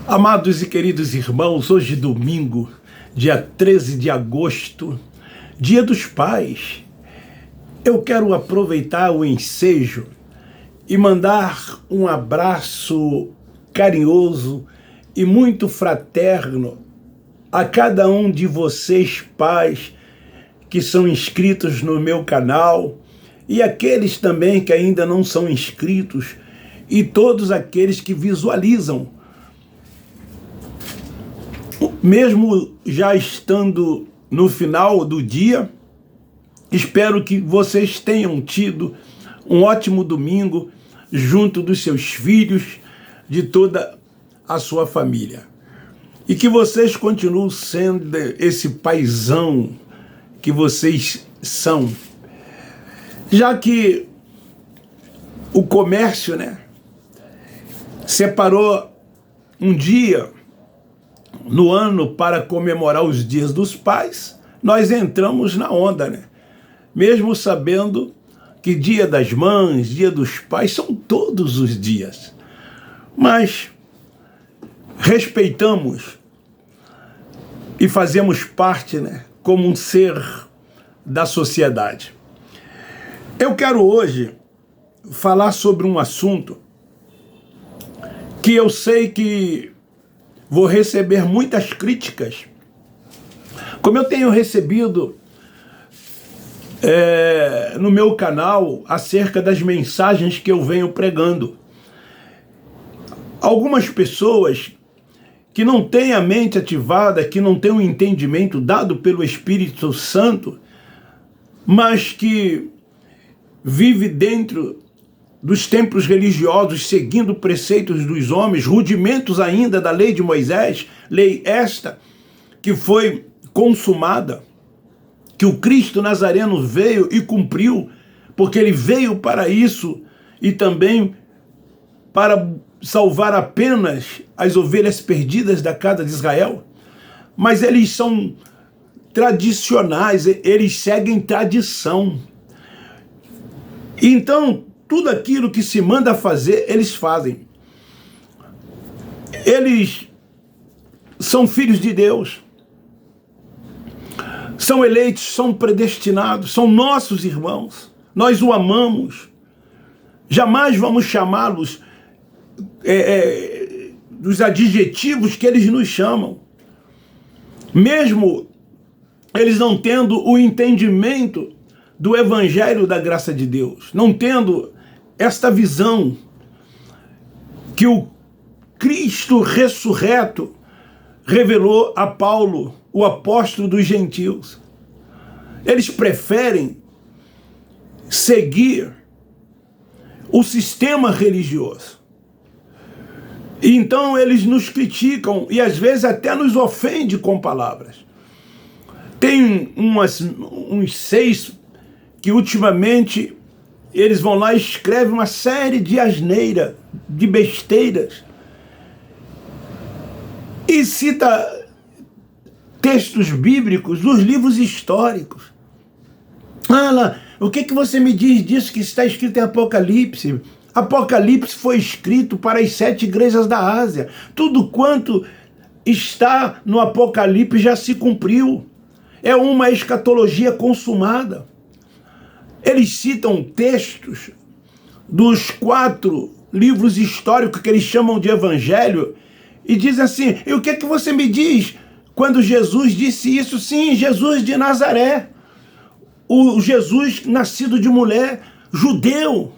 Amados e queridos irmãos, hoje domingo, dia 13 de agosto, dia dos pais, eu quero aproveitar o ensejo e mandar um abraço carinhoso e muito fraterno a cada um de vocês pais que são inscritos no meu canal e aqueles também que ainda não são inscritos e todos aqueles que visualizam. Mesmo já estando no final do dia, espero que vocês tenham tido um ótimo domingo junto dos seus filhos, de toda a sua família. E que vocês continuem sendo esse paizão que vocês são. Já que o comércio, separou um dia no ano para comemorar os dias dos pais, nós entramos na onda, mesmo sabendo que dia das mães, dia dos pais, são todos os dias. Mas respeitamos e fazemos parte, como um ser da sociedade. Eu quero hoje falar sobre um assunto que eu sei que vou receber muitas críticas, como eu tenho recebido no meu canal acerca das mensagens que eu venho pregando. Algumas pessoas que não têm a mente ativada, que não têm o entendimento dado pelo Espírito Santo, mas que vive dentro dos templos religiosos, seguindo preceitos dos homens, rudimentos ainda da lei de Moisés, lei esta que foi consumada, que o Cristo Nazareno veio e cumpriu, porque ele veio para isso e também para salvar apenas as ovelhas perdidas da casa de Israel. Mas eles são tradicionais, eles seguem tradição. Então, tudo aquilo que se manda fazer, eles fazem. Eles são filhos de Deus, são eleitos, são predestinados, são nossos irmãos. Nós o amamos. Jamais vamos chamá-los dos adjetivos que eles nos chamam. Mesmo eles não tendo o entendimento do Evangelho da graça de Deus, não tendo esta visão que o Cristo ressurreto revelou a Paulo, o apóstolo dos gentios. Eles preferem seguir o sistema religioso. E então eles nos criticam e às vezes até nos ofendem com palavras. Tem uns 6 que ultimamente eles vão lá e escrevem uma série de asneira, de besteiras, e cita textos bíblicos dos livros históricos. O que você me diz disso que está escrito em Apocalipse? Apocalipse foi escrito para as 7 igrejas da Ásia. Tudo quanto está no Apocalipse já se cumpriu. É uma escatologia consumada. Eles citam textos dos 4 livros históricos que eles chamam de evangelho e dizem assim: e o que você me diz quando Jesus disse isso? Sim, Jesus de Nazaré, o Jesus nascido de mulher, judeu,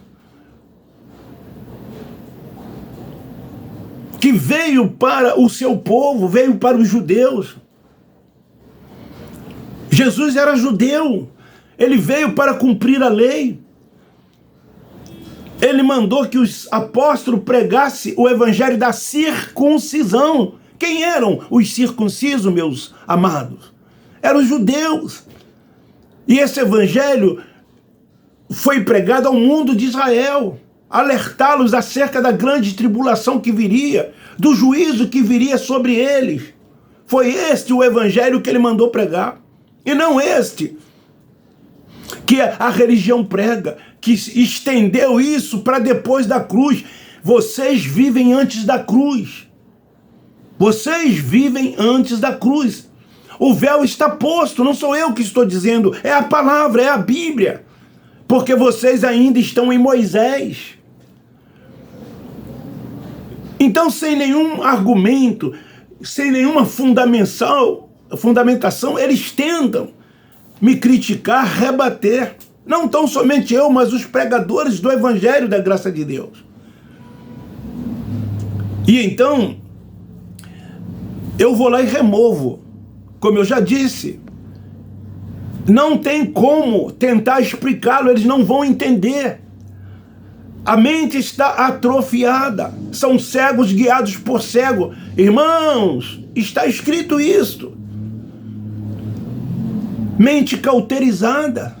que veio para o seu povo, veio para os judeus. Jesus era judeu. Ele veio para cumprir a lei. Ele mandou que os apóstolos pregassem o evangelho da circuncisão. Quem eram os circuncisos, meus amados? Eram os judeus. E esse evangelho foi pregado ao mundo de Israel, alertá-los acerca da grande tribulação que viria, do juízo que viria sobre eles. Foi este o evangelho que ele mandou pregar. E não este que a religião prega, que estendeu isso para depois da cruz. Vocês vivem antes da cruz. Vocês vivem antes da cruz. O véu está posto, não sou eu que estou dizendo, é a palavra, é a Bíblia. Porque vocês ainda estão em Moisés. Então, sem nenhum argumento, sem nenhuma fundamentação, eles tentam me criticar, rebater. Não tão somente eu, mas os pregadores do Evangelho da graça de Deus. E então, eu vou lá e removo. Como eu já disse, não tem como tentar explicá-lo, eles não vão entender. A mente está atrofiada, são cegos guiados por cego. Irmãos, está escrito isto. Mente cauterizada.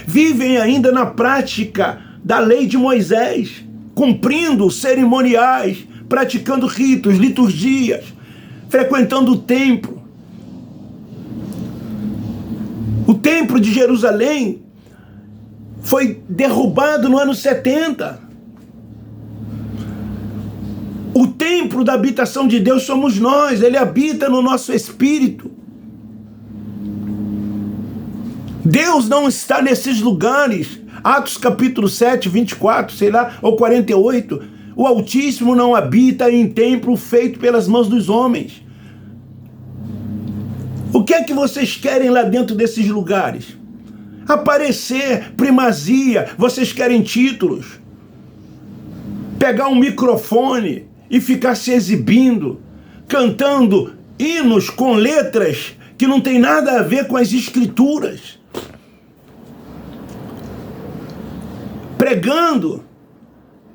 Vivem ainda na prática da lei de Moisés, cumprindo cerimoniais, praticando ritos, liturgias, frequentando o templo. O templo de Jerusalém foi derrubado no ano 70. O templo da habitação de Deus somos nós, ele habita no nosso espírito. Deus não está nesses lugares. Atos capítulo 7, 24, sei lá, ou 48. O Altíssimo não habita em templo feito pelas mãos dos homens. O que é que vocês querem lá dentro desses lugares? Aparecer, primazia, vocês querem títulos. Pegar um microfone e ficar se exibindo, cantando hinos com letras que não tem nada a ver com as escrituras. Pregando,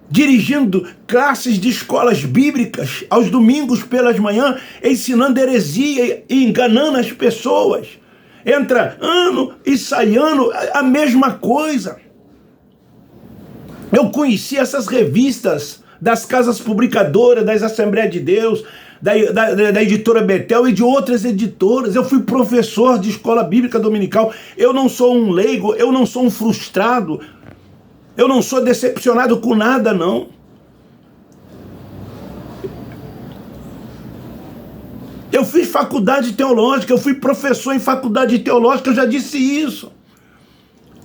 dirigindo classes de escolas bíblicas aos domingos pelas manhãs, ensinando heresia e enganando as pessoas. Entra ano e sai ano, a mesma coisa. Eu conheci essas revistas das casas publicadoras, das Assembleias de Deus, da editora Betel e de outras editoras. Eu fui professor de escola bíblica dominical. Eu não sou um leigo, eu não sou um frustrado. Eu não sou decepcionado com nada, não. Eu fiz faculdade teológica, eu fui professor em faculdade teológica, eu já disse isso.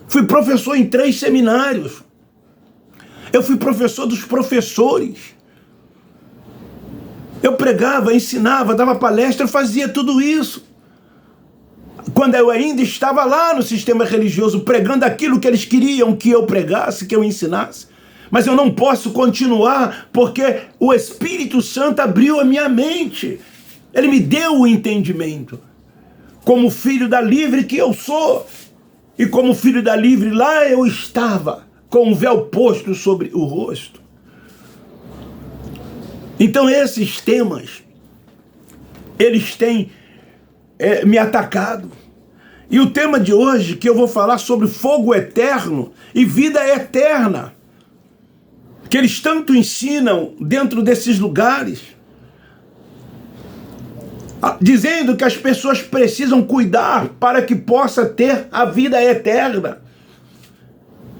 Fui professor em 3 seminários. Eu fui professor dos professores. Eu pregava, ensinava, dava palestra, eu fazia tudo isso. Quando eu ainda estava lá no sistema religioso, pregando aquilo que eles queriam que eu pregasse, que eu ensinasse. Mas eu não posso continuar, porque o Espírito Santo abriu a minha mente. Ele me deu o entendimento. Como filho da livre que eu sou. E como filho da livre, lá eu estava, com o véu posto sobre o rosto. Então esses temas, eles têm me atacado. E o tema de hoje, que eu vou falar sobre fogo eterno e vida eterna, que eles tanto ensinam dentro desses lugares, dizendo que as pessoas precisam cuidar para que possa ter a vida eterna.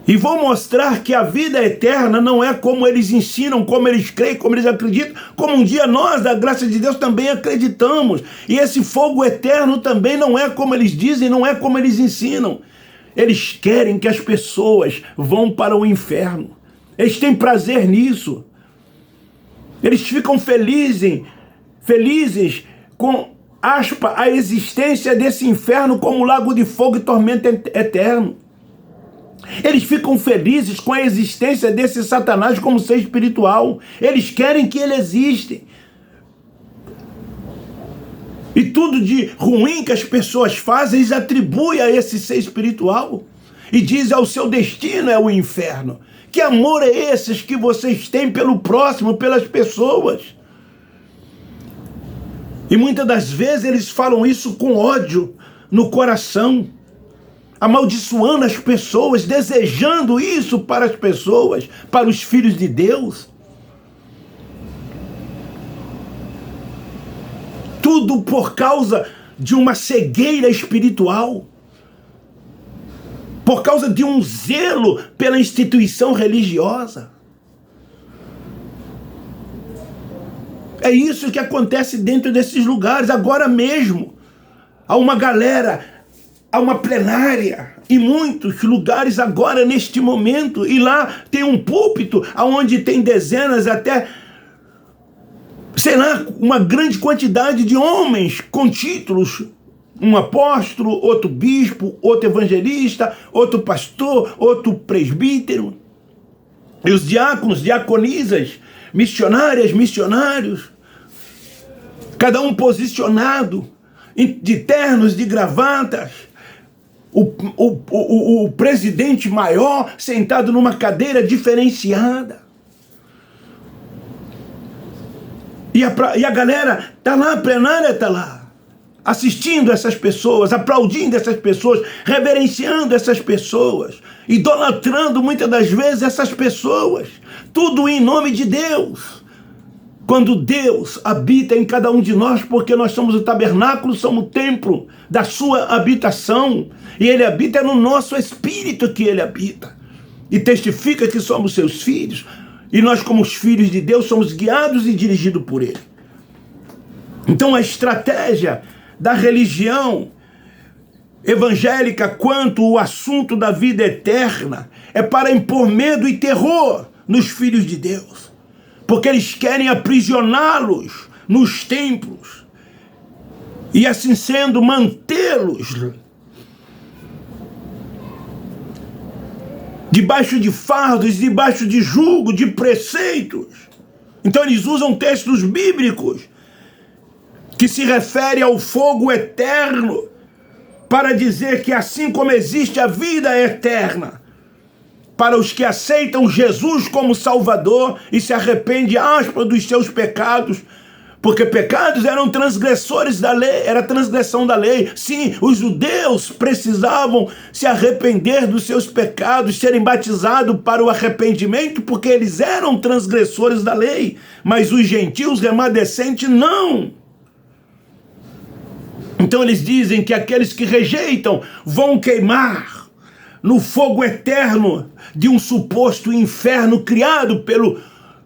E vou mostrar que a vida eterna não é como eles ensinam, como eles creem, como eles acreditam, como um dia nós, da graça de Deus, também acreditamos. E esse fogo eterno também não é como eles dizem, não é como eles ensinam. Eles querem que as pessoas vão para o inferno. Eles têm prazer nisso. Eles ficam felizes com, aspa, a existência desse inferno como lago de fogo e tormento eterno. Eles ficam felizes com a existência desse Satanás como ser espiritual. Eles querem que ele exista. E tudo de ruim que as pessoas fazem, eles atribuem a esse ser espiritual. E dizem: o seu destino é o inferno. Que amor é esse que vocês têm pelo próximo, pelas pessoas? E muitas das vezes eles falam isso com ódio no coração, amaldiçoando as pessoas, desejando isso para as pessoas, para os filhos de Deus. Tudo por causa de uma cegueira espiritual, por causa de um zelo pela instituição religiosa. É isso que acontece dentro desses lugares, agora mesmo. Há uma galera, há uma plenária em muitos lugares agora, neste momento, e lá tem um púlpito onde tem dezenas até, sei lá, uma grande quantidade de homens com títulos, um apóstolo, outro bispo, outro evangelista, outro pastor, outro presbítero, e os diáconos, diaconisas, missionárias, missionários, cada um posicionado, de ternos, de gravatas, o presidente maior sentado numa cadeira diferenciada. E a galera está lá, a plenária está lá, assistindo essas pessoas, aplaudindo essas pessoas, reverenciando essas pessoas, idolatrando muitas das vezes essas pessoas, tudo em nome de Deus. Quando Deus habita em cada um de nós, porque nós somos o tabernáculo, somos o templo da sua habitação, e Ele habita no nosso espírito que Ele habita, e testifica que somos seus filhos, e nós como os filhos de Deus somos guiados e dirigidos por Ele. Então a estratégia da religião evangélica quanto ao assunto da vida eterna é para impor medo e terror nos filhos de Deus, porque eles querem aprisioná-los nos templos e, assim sendo, mantê-los debaixo de fardos, debaixo de jugo, de preceitos. Então eles usam textos bíblicos que se referem ao fogo eterno para dizer que assim como existe a vida eterna, para os que aceitam Jesus como Salvador e se arrependem, aspas, dos seus pecados, porque pecados eram transgressores da lei, era transgressão da lei. Sim, os judeus precisavam se arrepender dos seus pecados, serem batizados para o arrependimento, porque eles eram transgressores da lei, mas os gentios remanescentes não. Então eles dizem que aqueles que rejeitam vão queimar no fogo eterno de um suposto inferno criado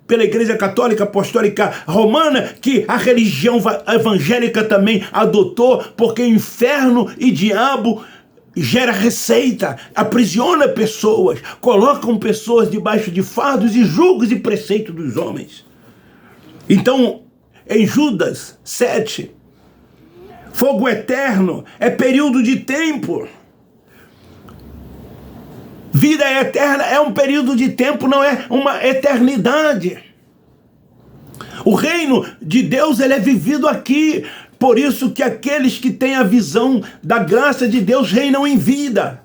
pela Igreja Católica Apostólica Romana, que a religião evangélica também adotou, porque inferno e diabo gera receita, aprisiona pessoas, colocam pessoas debaixo de fardos e julgos e preceitos dos homens. Então, em Judas 7, fogo eterno é período de tempo. Vida eterna é um período de tempo, não é uma eternidade. O reino de Deus, ele é vivido aqui. Por isso que aqueles que têm a visão da graça de Deus reinam em vida.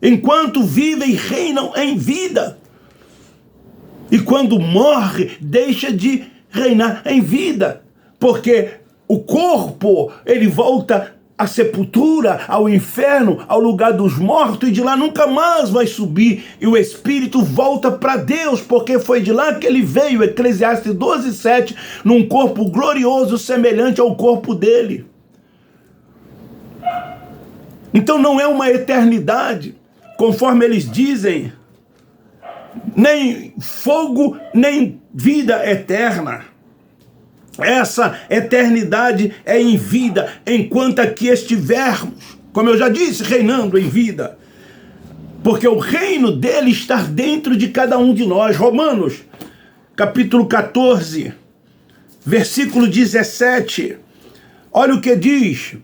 Enquanto vivem, reinam em vida. E quando morre, deixa de reinar em vida. Porque o corpo, ele volta à sepultura, ao inferno, ao lugar dos mortos, e de lá nunca mais vai subir, e o espírito volta para Deus, porque foi de lá que ele veio, Eclesiastes 12:7, num corpo glorioso semelhante ao corpo dele. Então não é uma eternidade, conforme eles dizem, nem fogo, nem vida eterna. Essa eternidade é em vida, enquanto aqui estivermos, como eu já disse, reinando em vida. Porque o reino dele está dentro de cada um de nós. Romanos, capítulo 14, versículo 17. Olha o que diz.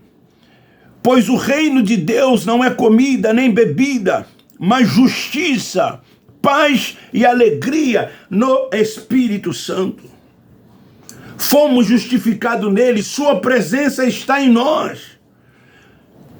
Pois o reino de Deus não é comida nem bebida, mas justiça, paz e alegria no Espírito Santo. Fomos justificados nele, sua presença está em nós.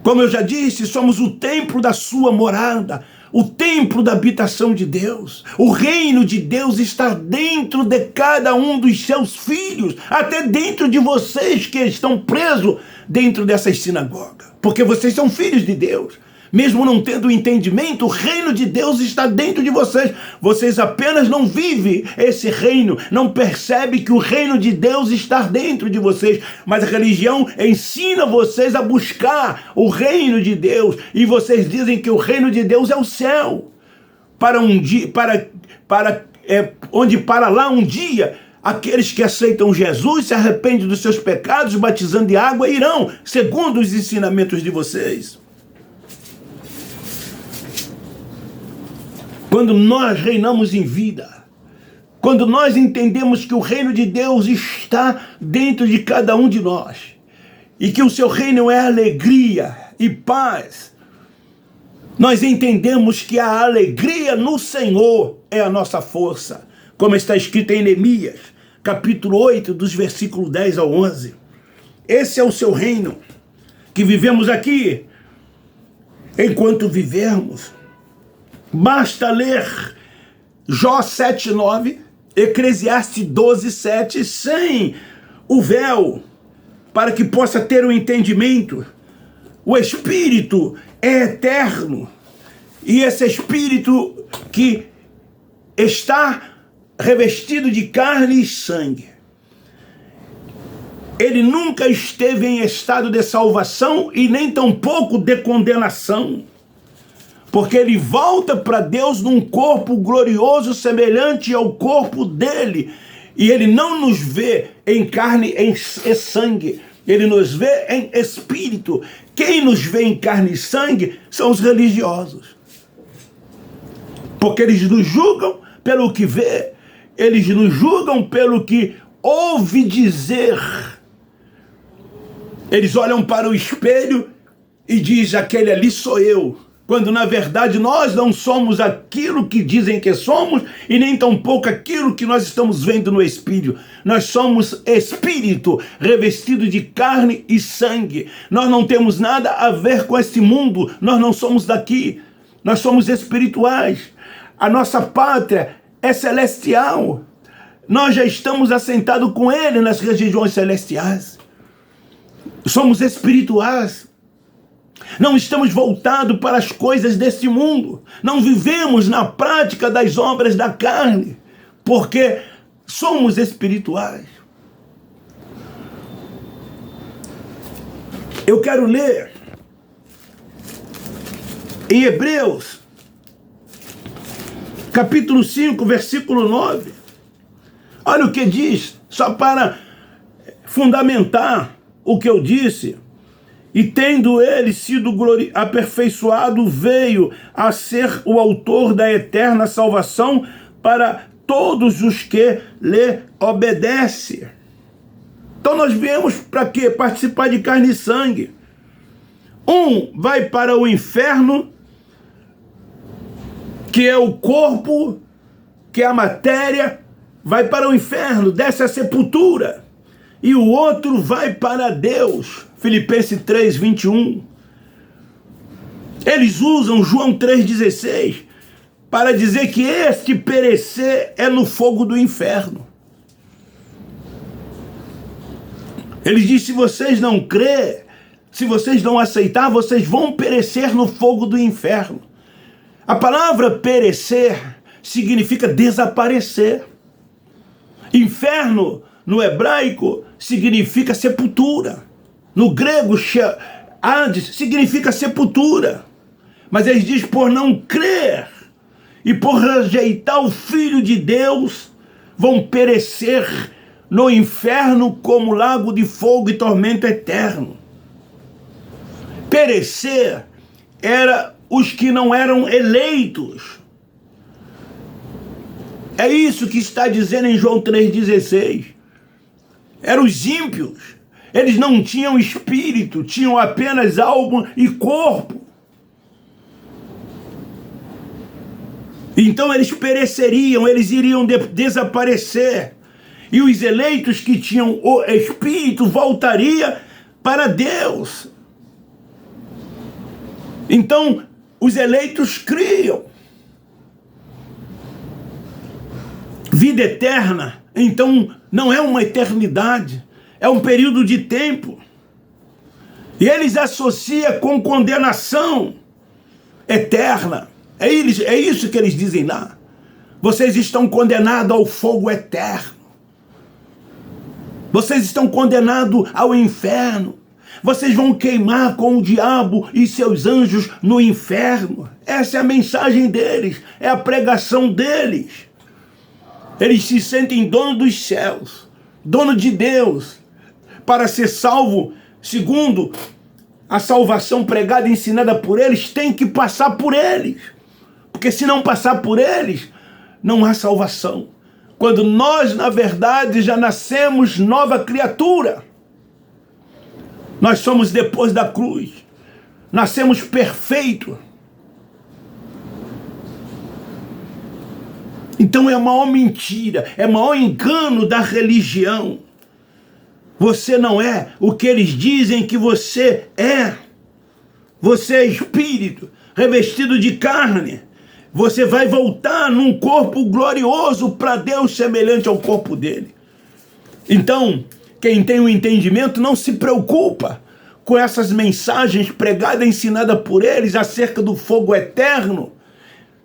Como eu já disse, somos o templo da sua morada, o templo da habitação de Deus. O reino de Deus está dentro de cada um dos seus filhos, até dentro de vocês que estão presos dentro dessas sinagogas, porque vocês são filhos de Deus. Mesmo não tendo entendimento, o reino de Deus está dentro de vocês. Vocês apenas não vivem esse reino, não percebem que o reino de Deus está dentro de vocês. Mas a religião ensina vocês a buscar o reino de Deus. E vocês dizem que o reino de Deus é o céu. Onde para lá um dia aqueles que aceitam Jesus, se arrependem dos seus pecados, batizando em água, irão, segundo os ensinamentos de vocês. Quando nós reinamos em vida, quando nós entendemos que o reino de Deus está dentro de cada um de nós, e que o seu reino é alegria e paz, nós entendemos que a alegria no Senhor é a nossa força, como está escrito em Neemias, capítulo 8, dos versículos 10 ao 11. Esse é o seu reino, que vivemos aqui. Enquanto vivermos, basta ler Jó 7:9, Eclesiastes 12:7, sem o véu, para que possa ter um entendimento. O Espírito é eterno, e esse Espírito que está revestido de carne e sangue, ele nunca esteve em estado de salvação e nem tampouco de condenação, porque ele volta para Deus num corpo glorioso semelhante ao corpo dele, e ele não nos vê em carne e sangue, ele nos vê em espírito. Quem nos vê em carne e sangue são os religiosos, porque eles nos julgam pelo que vê, eles nos julgam pelo que ouve dizer. Eles olham para o espelho e dizem: aquele ali sou eu, quando na verdade nós não somos aquilo que dizem que somos, e nem tampouco aquilo que nós estamos vendo no espelho. Nós somos espírito revestido de carne e sangue. Nós não temos nada a ver com esse mundo, nós não somos daqui, nós somos espirituais. A nossa pátria é celestial. Nós já estamos assentados com ele nas regiões celestiais. Somos espirituais. Não estamos voltados para as coisas deste mundo. Não vivemos na prática das obras da carne, porque somos espirituais. Eu quero ler em Hebreus, capítulo 5, versículo 9. Olha o que diz, só para fundamentar o que eu disse. E tendo ele sido aperfeiçoado, veio a ser o autor da eterna salvação para todos os que lhe obedecem. Então nós viemos para quê? Participar de carne e sangue. Um vai para o inferno, que é o corpo, que é a matéria, vai para o inferno, desce à sepultura. E o outro vai para Deus. Filipenses 3:21. Eles usam João 3:16 para dizer que este perecer é no fogo do inferno. Ele diz: se vocês não crerem, se vocês não aceitar, vocês vão perecer no fogo do inferno. A palavra perecer significa desaparecer. Inferno, no hebraico, significa sepultura. No grego, Hades significa sepultura. Mas eles dizem: por não crer e por rejeitar o Filho de Deus, vão perecer no inferno como lago de fogo e tormento eterno. Perecer era os que não eram eleitos. É isso que está dizendo em João 3,16. Eram os ímpios. Eles não tinham espírito, tinham apenas alma e corpo. Então eles pereceriam, eles iriam desaparecer. E os eleitos que tinham o espírito voltaria para Deus. Então os eleitos criam. Vida eterna, então, não é uma eternidade, é um período de tempo. E eles associam com condenação eterna. É isso que eles dizem lá. Vocês estão condenados ao fogo eterno. Vocês estão condenados ao inferno. Vocês vão queimar com o diabo e seus anjos no inferno. Essa é a mensagem deles, é a pregação deles. Eles se sentem dono dos céus, dono de Deus. Para ser salvo, segundo a salvação pregada e ensinada por eles, tem que passar por eles. Porque se não passar por eles, não há salvação. Quando nós, na verdade, já nascemos nova criatura. Nós somos depois da cruz. Nascemos perfeitos. Então é a maior mentira, é o maior engano da religião. Você não é o que eles dizem que você é. Você é espírito, revestido de carne. Você vai voltar num corpo glorioso para Deus, semelhante ao corpo dele. Então, quem tem o entendimento não se preocupa com essas mensagens pregadas e ensinadas por eles acerca do fogo eterno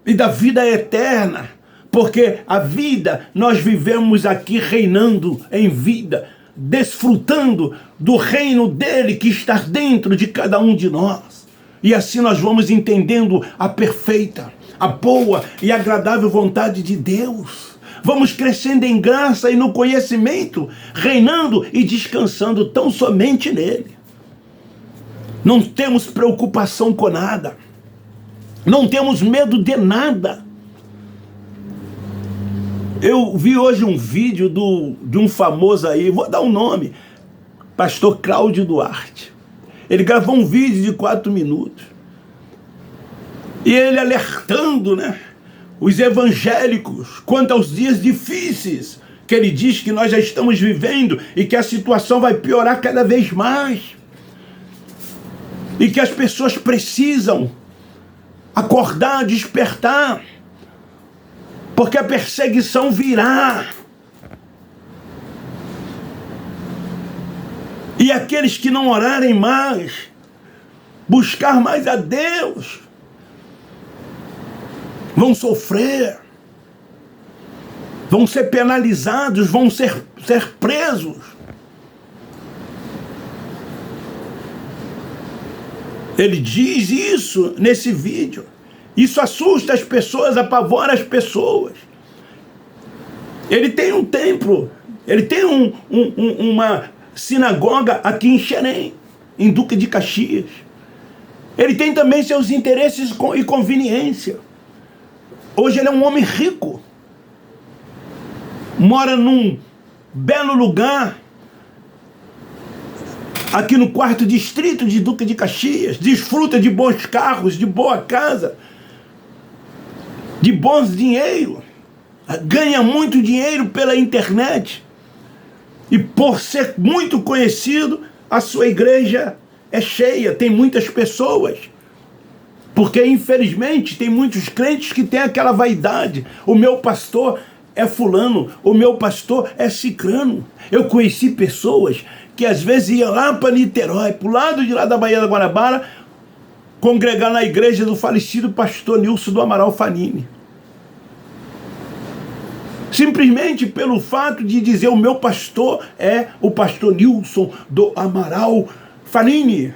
e da vida eterna. Porque a vida, nós vivemos aqui reinando em vida, desfrutando do reino dele que está dentro de cada um de nós. E assim nós vamos entendendo a perfeita, a boa e agradável vontade de Deus. Vamos crescendo em graça e no conhecimento, reinando e descansando tão somente nele. Não temos preocupação com nada. Não temos medo de nada. Eu vi hoje um vídeo de um famoso aí, vou dar um nome, pastor Cláudio Duarte. Ele gravou um vídeo de 4 minutos. E ele alertando, os evangélicos quanto aos dias difíceis que ele diz que nós já estamos vivendo e que a situação vai piorar cada vez mais. E que as pessoas precisam acordar, despertar, porque a perseguição virá. E aqueles que não orarem mais, buscar mais a Deus, vão sofrer, vão ser penalizados, vão ser presos. Ele diz isso nesse vídeo. Isso assusta as pessoas, apavora as pessoas. Ele tem um templo, ele tem uma sinagoga aqui em Xerém, em Duque de Caxias. Ele tem também seus interesses e conveniência. Hoje ele é um homem rico. Mora num belo lugar, aqui no 4º distrito de Duque de Caxias. Desfruta de bons carros, de boa casa, de bons dinheiro, ganha muito dinheiro pela internet, e por ser muito conhecido, a sua igreja é cheia, tem muitas pessoas, porque infelizmente tem muitos crentes que têm aquela vaidade: o meu pastor é fulano, o meu pastor é cicrano. Eu conheci pessoas que às vezes iam lá para Niterói, para o lado de lá da Baía da Guanabara, congregar na igreja do falecido pastor Nilson do Amaral Fanini. Simplesmente pelo fato de dizer: o meu pastor é o pastor Nilson do Amaral Fanini.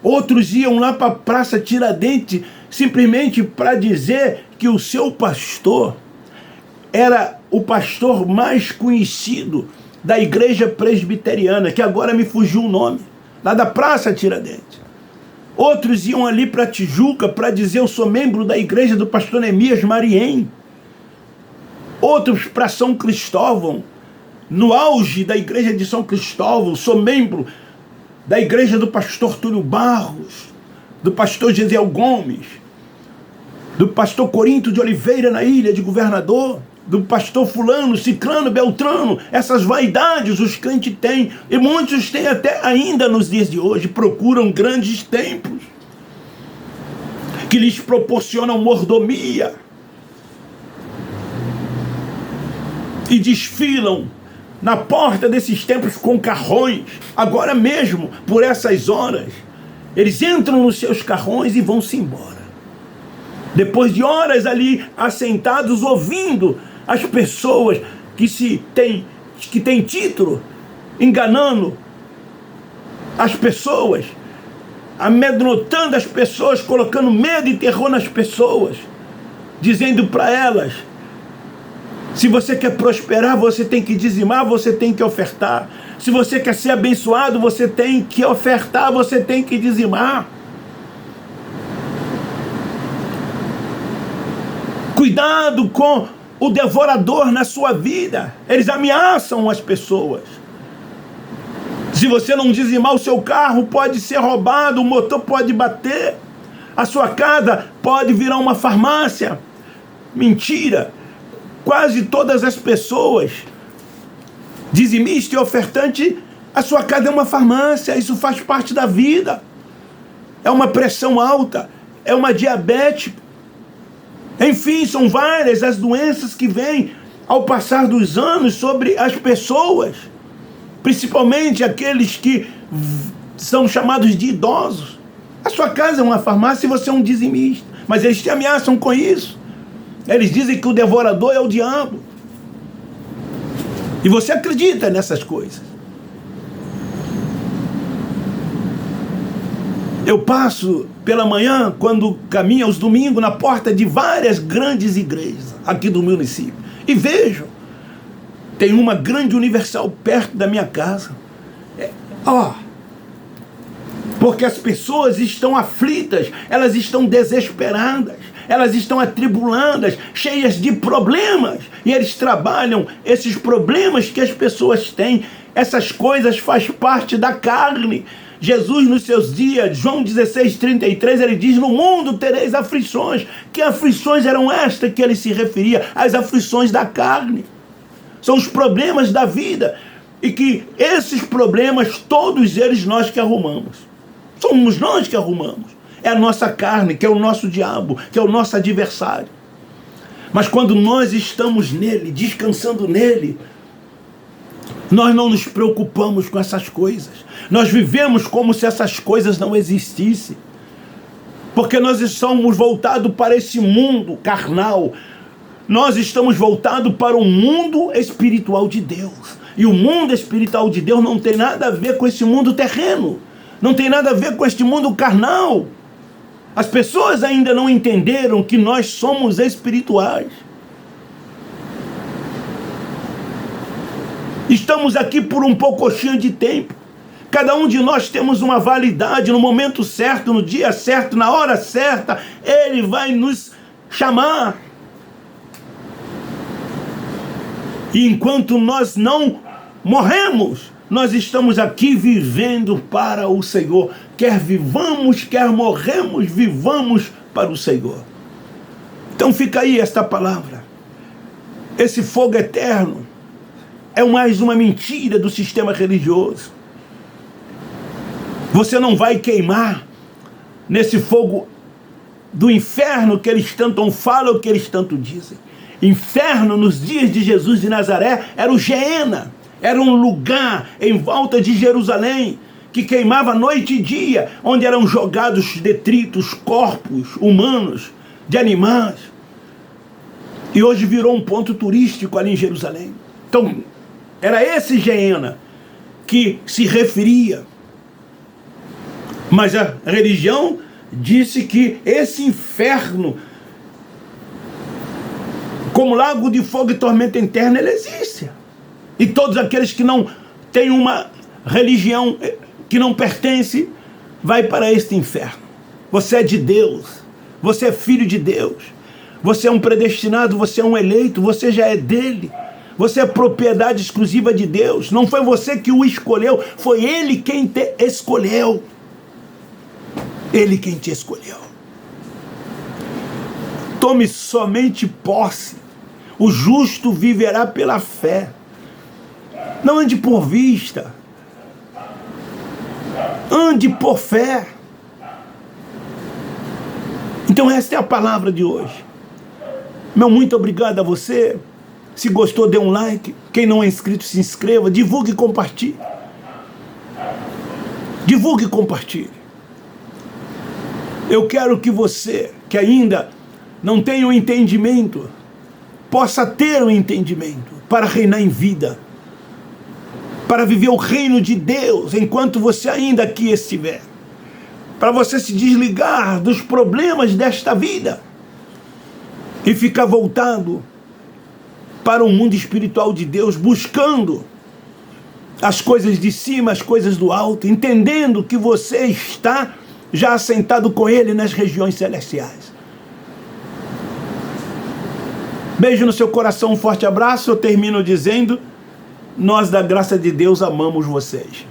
Outros iam lá para a Praça Tiradentes simplesmente para dizer que o seu pastor era o pastor mais conhecido da igreja presbiteriana, que agora me fugiu o nome, lá da Praça Tiradentes. Outros iam ali para Tijuca para dizer: eu sou membro da igreja do pastor Neemias Mariem. Outros para São Cristóvão, no auge da igreja de São Cristóvão: sou membro da igreja do pastor Túlio Barros, do pastor Gesiel Gomes, do pastor Corinto de Oliveira na Ilha de Governador, do pastor fulano, ciclano, beltrano. Essas vaidades os crentes têm, e muitos têm até ainda nos dias de hoje. Procuram grandes templos que lhes proporcionam mordomia e desfilam na porta desses templos com carrões. Agora mesmo, por essas horas, eles entram nos seus carrões e vão-se embora. Depois de horas ali assentados, ouvindo as pessoas que têm título, enganando as pessoas, amedrontando as pessoas, colocando medo e terror nas pessoas, dizendo para elas Se você quer prosperar, você tem que dizimar, você tem que ofertar. Se você quer ser abençoado, você tem que ofertar, você tem que dizimar. Cuidado com o devorador na sua vida. Eles ameaçam as pessoas. Se você não dizimar, o seu carro pode ser roubado, o motor pode bater, a sua casa pode virar uma farmácia. Mentira! Quase todas as pessoas, dizimista e ofertante, a sua casa é uma farmácia, isso faz parte da vida. É uma pressão alta, é uma diabetes. Enfim, são várias as doenças que vêm ao passar dos anos sobre as pessoas, principalmente aqueles que são chamados de idosos. A sua casa é uma farmácia e você é um dizimista, mas eles te ameaçam com isso. Eles dizem que o devorador é o diabo. E você acredita nessas coisas. Eu passo pela manhã, quando caminho aos domingos, na porta de várias grandes igrejas aqui do município. E vejo, tem uma grande universal perto da minha casa. Porque as pessoas estão aflitas, elas estão desesperadas, elas estão atribuladas, cheias de problemas. E eles trabalham esses problemas que as pessoas têm. Essas coisas fazem parte da carne. Jesus, nos seus dias, João 16:33, ele diz: no mundo tereis aflições. Que aflições eram estas que ele se referia? As aflições da carne. São os problemas da vida. E que esses problemas, todos eles nós que arrumamos. Somos nós que arrumamos. É a nossa carne, que é o nosso diabo, que é o nosso adversário. Mas quando nós estamos nele, descansando nele, nós não nos preocupamos com essas coisas. Nós vivemos como se essas coisas não existissem. Porque nós estamos voltados para esse mundo carnal. Nós estamos voltados para o mundo espiritual de Deus. E o mundo espiritual de Deus não tem nada a ver com esse mundo terreno. Não tem nada a ver com este mundo carnal. As pessoas ainda não entenderam que nós somos espirituais. Estamos aqui por um pouquinho de tempo. Cada um de nós temos uma validade. No momento certo, no dia certo, na hora certa, Ele vai nos chamar. E enquanto nós não morremos, nós estamos aqui vivendo para o Senhor. Quer vivamos, quer morremos, vivamos para o Senhor. Então fica aí esta palavra. Esse fogo eterno é mais uma mentira do sistema religioso. Você não vai queimar nesse fogo do inferno que eles tanto falam, que eles tanto dizem. Inferno, nos dias de Jesus de Nazaré, era o Geena. Era um lugar em volta de Jerusalém que queimava noite e dia, onde eram jogados detritos, corpos humanos, de animais. E hoje virou um ponto turístico ali em Jerusalém. Então, era esse Geena que se referia. Mas a religião disse que esse inferno, como lago de fogo e tormenta interna, ele existe. E todos aqueles que não têm uma religião que não pertence, vai para este inferno. Você é de Deus, você é filho de Deus, você é um predestinado, você é um eleito, você já é dele, você é propriedade exclusiva de Deus. Não foi você que o escolheu, foi Ele quem te escolheu. Ele quem te escolheu. Tome somente posse. O justo viverá pela fé. Não ande por vista. Ande por fé. Então esta é a palavra de hoje. Meu muito obrigado a você. Se gostou, dê um like. Quem não é inscrito, se inscreva. Divulgue e compartilhe. Divulgue e compartilhe. Eu quero que você, que ainda não tem o entendimento, possa ter o entendimento para reinar em vida, para viver o reino de Deus enquanto você ainda aqui estiver, para você se desligar dos problemas desta vida e ficar voltado para o mundo espiritual de Deus, buscando as coisas de cima, as coisas do alto, entendendo que você está já assentado com Ele nas regiões celestiais. Beijo no seu coração, um forte abraço. Eu termino dizendo: nós da graça de Deus amamos vocês.